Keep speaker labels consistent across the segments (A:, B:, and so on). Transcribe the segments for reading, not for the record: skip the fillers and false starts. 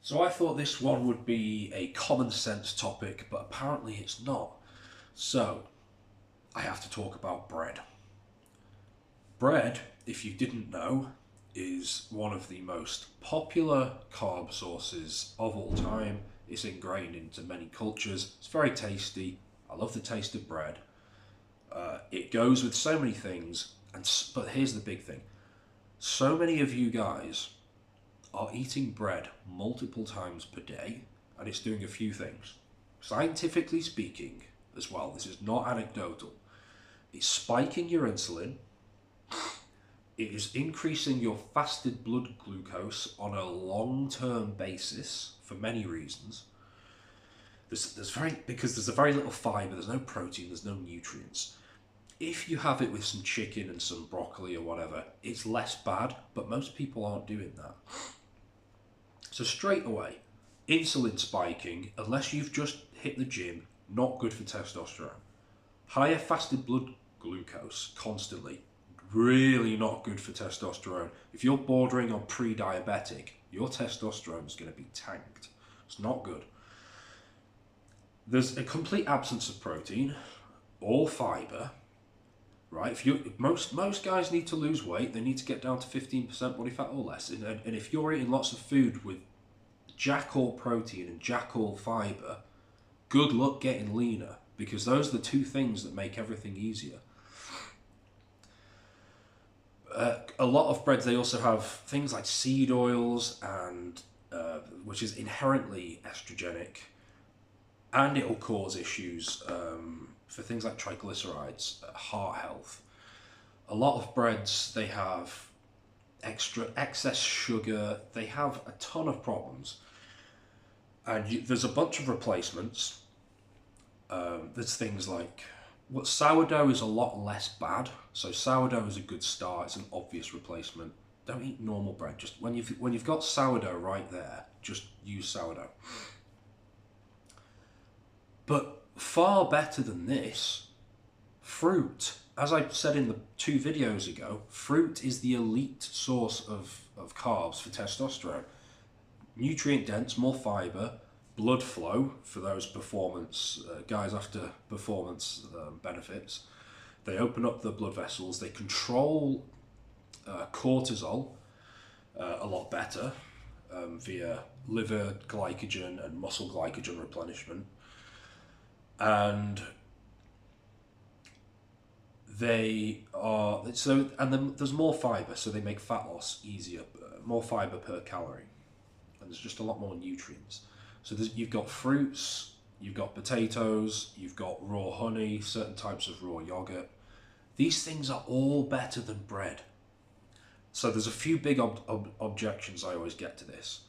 A: So I thought this one would be a common sense topic, but apparently it's not. So I have to talk about bread. Bread, if you didn't know, is one of the most popular carb sources of all time. It's ingrained into many cultures. It's very tasty. I love the taste of bread. It goes with so many things, but here's the big thing: so many of you guys are eating bread multiple times per day, and it's doing a few things. Scientifically speaking, as well, this is not anecdotal. It's spiking your insulin, it is increasing your fasted blood glucose on a long term basis for many reasons. Because there's a very little fiber, there's no protein, there's no nutrients. If you have it with some chicken and some broccoli or whatever, it's less bad, but most people aren't doing that. So straight away, insulin spiking, unless you've just hit the gym, not good for testosterone. Higher fasted blood glucose constantly, really not good for testosterone. If you're bordering on pre-diabetic, your testosterone is going to be tanked. It's not good. There's a complete absence of protein or fiber, right? Most guys need to lose weight, they need to get down to 15% body fat or less. And if you're eating lots of food with jack all protein and jack all fiber, good luck getting leaner, because those are the two things that make everything easier. A lot of breads, they also have things like seed oils, and which is inherently estrogenic, and it will cause issues for things like triglycerides, heart health. A lot of breads, they have excess sugar, they have a ton of problems. And there's a bunch of replacements. There's things like, sourdough is a lot less bad. So sourdough is a good start. It's an obvious replacement. Don't eat normal bread. Just when you've got sourdough right there, just use sourdough. But far better than this, fruit. As I said in the 2 videos ago, fruit is the elite source of carbs for testosterone. Nutrient dense, more fiber, blood flow for those performance guys after performance benefits. They open up the blood vessels, they control cortisol a lot better via liver glycogen and muscle glycogen replenishment. And they are then there's more fiber, so they make fat loss easier, more fiber per calorie, and there's just a lot more nutrients. So you've got fruits, you've got potatoes, you've got raw honey, certain types of raw yogurt. These things are all better than bread. So there's a few big objections I always get to this.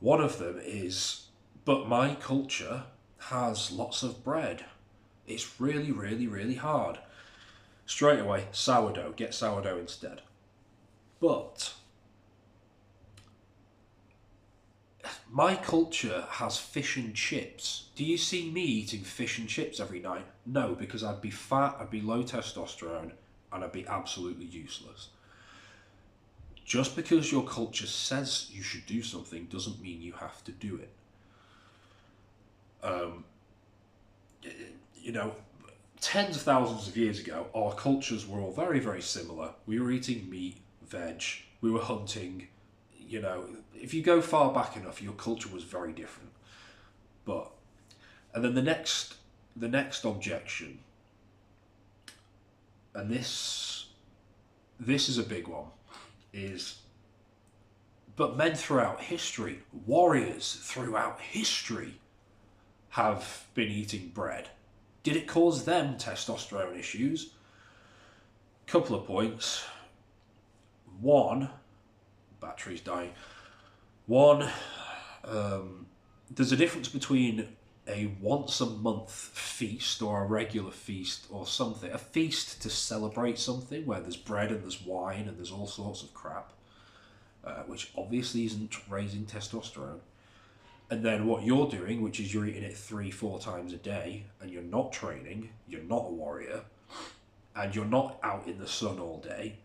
A: One of them is, but my culture has lots of bread. It's really, really, really hard. Straight away, sourdough. Get sourdough instead. But my culture has fish and chips. Do you see me eating fish and chips every night? No, because I'd be fat, I'd be low testosterone, and I'd be absolutely useless. Just because your culture says you should do something doesn't mean you have to do it. Tens of thousands of years ago, our cultures were all very, very similar. We were eating meat, veg, we were hunting. If you go far back enough, your culture was very different. And then the next objection, and this is a big one, is, but men throughout history, warriors throughout history, have been eating bread. Did it cause them testosterone issues? Couple of points. One, battery's dying. One, there's a difference between a once a month feast or a regular feast or something. A feast to celebrate something where there's bread and there's wine and there's all sorts of crap, which obviously isn't raising testosterone. And then what you're doing, which is you're eating it 3-4 times a day, and you're not training, you're not a warrior, and you're not out in the sun all day,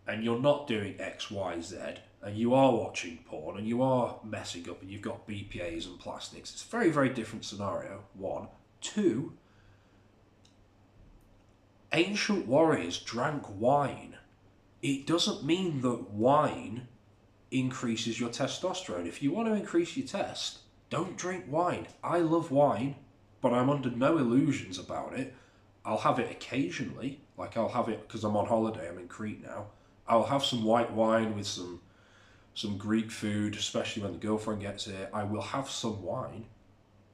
A: and you're not doing X, Y, Z, and you are watching porn and you are messing up and you've got BPAs and plastics, it's a very, very different scenario. One. Two, ancient warriors drank wine. It doesn't mean that wine increases your testosterone. If you want to increase your test, don't drink wine. I love wine, but I'm under no illusions about it. I'll have it occasionally, like I'll have it because I'm on holiday, I'm in Crete now. I'll have some white wine with some Greek food, especially when the girlfriend gets here. I will have some wine,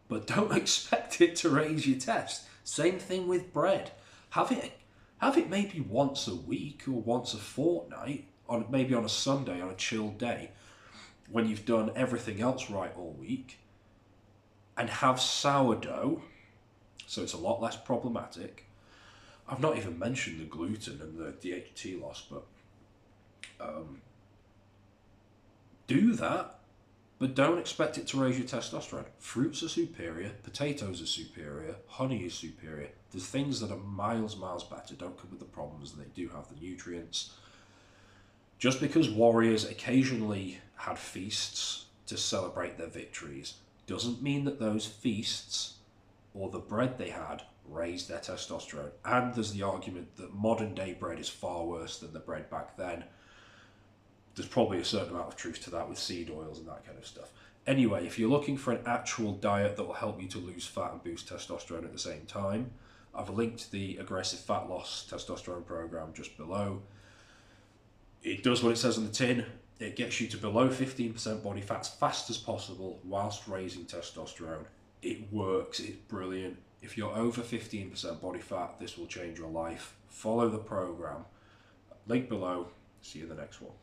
A: but don't expect it to raise your test. Same thing with bread. Have it maybe once a week or once a fortnight, on maybe on a Sunday, on a chill day, when you've done everything else right all week, and have sourdough, so it's a lot less problematic. I've not even mentioned the gluten and the DHT loss, but do that, but don't expect it to raise your testosterone. Fruits are superior, potatoes are superior, honey is superior. There's things that are miles better, don't come with the problems, and they do have the nutrients. Just because warriors occasionally had feasts to celebrate their victories doesn't mean that those feasts or the bread they had raised their testosterone. And there's the argument that modern day bread is far worse than the bread back then. There's probably a certain amount of truth to that with seed oils and that kind of stuff. Anyway, if you're looking for an actual diet that will help you to lose fat and boost testosterone at the same time, I've linked the Aggressive Fat Loss Testosterone Program just below. It does what it says on the tin. It gets you to below 15% body fat as fast as possible whilst raising testosterone. It works. It's brilliant. If you're over 15% body fat, this will change your life. Follow the program. Link below. See you in the next one.